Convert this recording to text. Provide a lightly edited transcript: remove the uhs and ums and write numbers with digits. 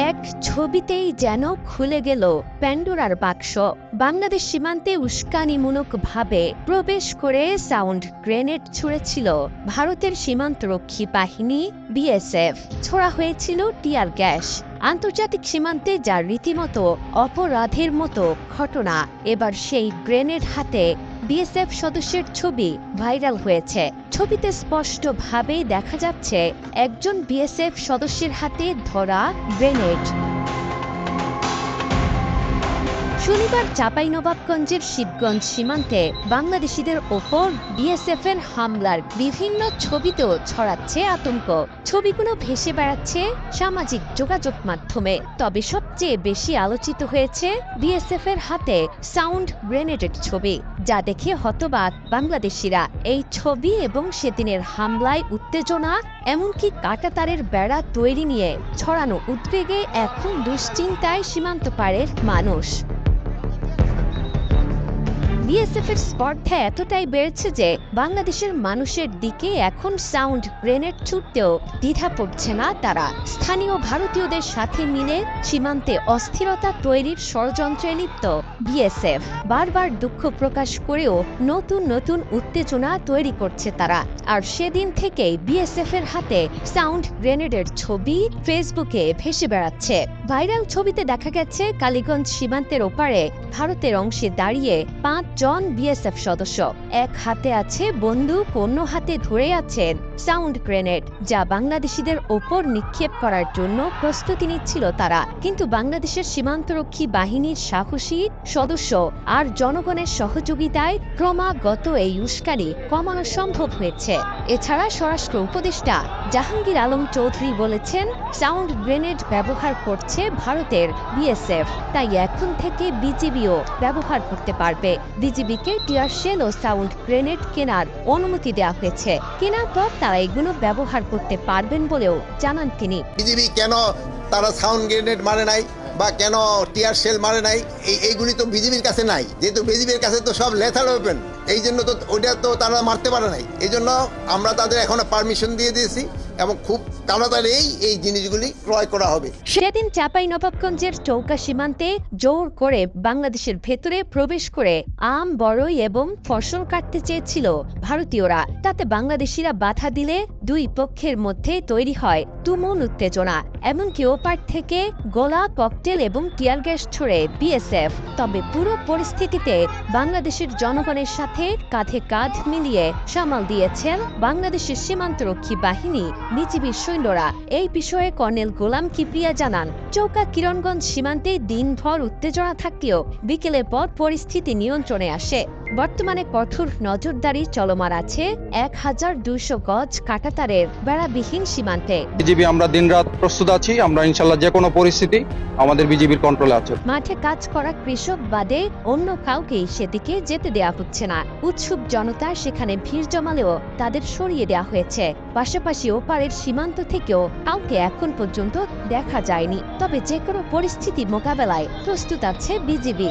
এক ছবিতেই যেন খুলে গেল প্যান্ডোরার বাক্স। বাংলাদেশ সীমান্তে উস্কানিমূলকভাবে প্রবেশ করে সাউন্ড গ্রেনেড ছুঁড়েছিল ভারতের সীমান্তরক্ষী বাহিনী বিএসএফ। ছোড়া হয়েছিল টিয়ার গ্যাস। আন্তর্জাতিক সীমান্তে যা রীতিমতো অপরাধের মতো ঘটনা, এবার সেই গ্রেনেড হাতে বিএসএফ সদস্যের ছবি ভাইরাল হয়েছে। ছবিতে স্পষ্টভাবেই দেখা যাচ্ছে একজন বিএসএফ সদস্যের হাতে ধরা গ্রেনেড। শনিবার চাঁপাইনবাবগঞ্জের শিবগঞ্জ সীমান্তে বাংলাদেশিদের ওপর বিএসএফ এর হামলার বিভিন্ন ছবিতেও ছড়াচ্ছে আতঙ্ক। ছবিগুলো ভেসে বেড়াচ্ছে সামাজিক যোগাযোগ মাধ্যমে। তবে সবচেয়ে বেশি আলোচিত হয়েছে বিএসএফ এর হাতে সাউন্ড গ্রেনেডের ছবি, যা দেখে হতবাক বাংলাদেশিরা। এই ছবি এবং সেদিনের হামলায় উত্তেজনা, এমনকি কাঁটাতারের বেড়া তৈরি নিয়ে ছড়ানো উদ্বেগে এখন দুশ্চিন্তায় সীমান্ত পারের মানুষ। বিএসএফ এর স্পর্ধা এতটাই বেড়েছে যে বাংলাদেশের মানুষের দিকে এখন সাউন্ড গ্রেনেড ছুটতেও দ্বিধা পড়ছে না তারা। স্থানীয় ভারতীয়দের সাথে মিলে সীমান্তে অস্থিরতা তৈরির ষড়যন্ত্রে লিপ্ত বিএসএফ বারবার দুঃখ প্রকাশ করেও নতুন নতুন উত্তেজনা তৈরি করছে তারা। আর সেদিন থেকেই বিএসএফ এর হাতে সাউন্ড গ্রেনেডের ছবি ফেসবুকে ভেসে বেড়াচ্ছে। ভাইরাল ছবিতে দেখা গেছে কালীগঞ্জ সীমান্তের ওপারে ভারতের অংশে দাঁড়িয়ে 5 জন বিএসএফ সদস্য। এক হাতে আছে বন্দুক, অন্য হাতে ধরে আছেন সাউন্ড গ্রেনেড, যা বাংলাদেশিদের ওপর নিক্ষেপ করার জন্য প্রস্তুতি নিচ্ছিল তারা। কিন্তু বাংলাদেশের সীমান্তরক্ষী বাহিনীর সাহসী সদস্য আর জনগণের সহযোগিতায় ক্রমাগত এই উস্কানি কমানো সম্ভব হয়েছে। এছাড়া স্বরাষ্ট্র উপদেষ্টা জাহাঙ্গীর আলম চৌধুরী বলেছেন, সাউন্ড গ্রেনেড ব্যবহার করছে ভারতের বিএসএফ, তাই এখন থেকে বিজিবিও ব্যবহার করতে পারবে। বিজিবিকে টিয়ার শেল ও সাউন্ড গ্রেনেড কেনার অনুমতি দেওয়া হয়েছে। কেনার পর তারা এগুলো ব্যবহার করতে পারবেন বলেও জানান তিনি। বিজিবি কেন তারা সাউন্ড গ্রেনেড মারে নাই বা কেন টিয়ার শেল মারে নাই, এইগুলি তো বিজিবির কাছে নাই, যেহেতু বিজিবির কাছে তো সব লেথাল ওয়েপেন, এই জন্য তো ওটা তো তারা মারতে পারে নাই। এই জন্য আমরা তাদের এখনো পারমিশন দিয়ে দিয়েছি এবং খুব তাড়াতাড়ি এই জিনিসগুলি ক্রয় করা হবে। সেদিন চাঁপাইনবাবগঞ্জের চৌকা সীমান্তে জোর করে বাংলাদেশের ভেতরে প্রবেশ করে আম, বড়ই এবং ফসল কাটতে চেয়েছিল ভারতীয়রা। তাতে বাংলাদেশিরা বাধা দিলে দুই পক্ষের মধ্যে তৈরি হয় তুমুল উত্তেজনা। এমনকি ওপার থেকে গোলা, ককটেল এবং টিয়ার গ্যাস ছুড়ে বিএসএফ। তবে পুরো পরিস্থিতিতে বাংলাদেশের জনগণের সাথে কাঁধে কাঁধ মিলিয়ে সামাল দিয়েছেন বাংলাদেশের সীমান্তরক্ষী বাহিনী বিজিবির সৈন্যরা। এই বিষয়ে কর্নেল গোলাম কিবরিয়া জানান, চৌকা কিরণগঞ্জ সীমান্তে দিনভর উত্তেজনা থাকলেও বিকেলের পর পরিস্থিতি নিয়ন্ত্রণে আসে। বর্তমানে কঠোর নজরদারি চলমান আছে 1200 গজ কাঁটাতারের বেড়াবিহীন সীমান্তে। বিজিবি আমরা দিনরাত প্রস্তুত আছি। আমরা ইনশাআল্লাহ যে কোনো পরিস্থিতি আমাদের বিজিবির কন্ট্রোলে আছে। মাঠে কাজ করা কৃষক বাদে অন্য কাউকেই সেদিকে যেতে দেয়া হচ্ছে না। উৎসুক জনতা সেখানে ভিড় জমালেও তাদের সরিয়ে দেওয়া হয়েছে। পাশাপাশি ওপারের সীমান্ত থেকেও কাউকে এখন পর্যন্ত দেখা যায়নি। তবে যে কোনো পরিস্থিতি মোকাবেলায় প্রস্তুত আছে বিজিবি।